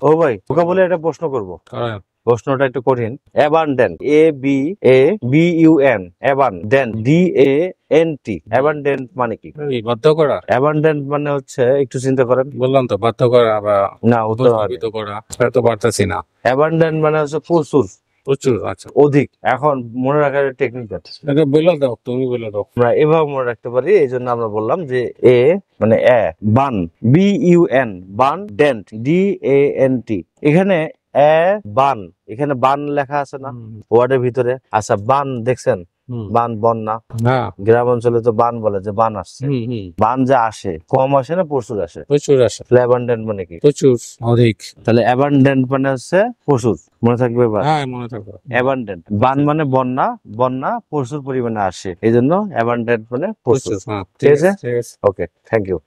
ও ভাই তোকে বলে একটা প্রশ্ন করব, করেন। প্রশ্নটা একটু কঠিন। Abundant, ABABUN, abundant, DANT, abundant মানে কি? এই বাধ্য করা, অ্যাবান্ডেন্ট মানে হচ্ছে, একটু চিন্তা করেন। বললাম তো বাধ্য করা বা না, উত্তর হয়নি। উপস্থাপিত করা, সেটা তো পারতেছি না। অ্যাবান্ডেন্ট মানে হচ্ছে প্রচুর, প্রচুর, আচ্ছা। অধিক। এখন মনে রাখার টেকনিক আছে, এটা বলে দাও, তুমি বলে দাও। আমরা এভাবে মনে রাখতে পারি। এই জন্য আমরা বললাম যে এ মানে বান, BUN, বান ডেন্ট, DANT। এখানে বান, এখানে বান লেখা আছে না ওয়ার্ডের ভিতরে? আচ্ছা, বান দেখছেন? বান বন্যা, না। গ্রাম অঞ্চলে তো বান বলে যে বান আসছে। বান যে আসে, কম আসে না প্রচুর আসে? প্রচুর আসে। অ্যাবান্ডেন্ট মানে কি? প্রচুর, অধিক। তাহলে অ্যাবান্ডেন্ট মানে হচ্ছে প্রচুর, মনে থাকবে এবার। হ্যাঁ, মনে থাকবে। অ্যাবান্ডেন্ট, বান মানে বন্যা, বন্যা প্রচুর পরিমাণে আসে, এই জন্য অ্যাবান্ডেন্ট মানে প্রচুর। প্রচুর, হ্যাঁ। ঠিক আছে, ঠিক আছে। ওকে, থ্যাংক ইউ।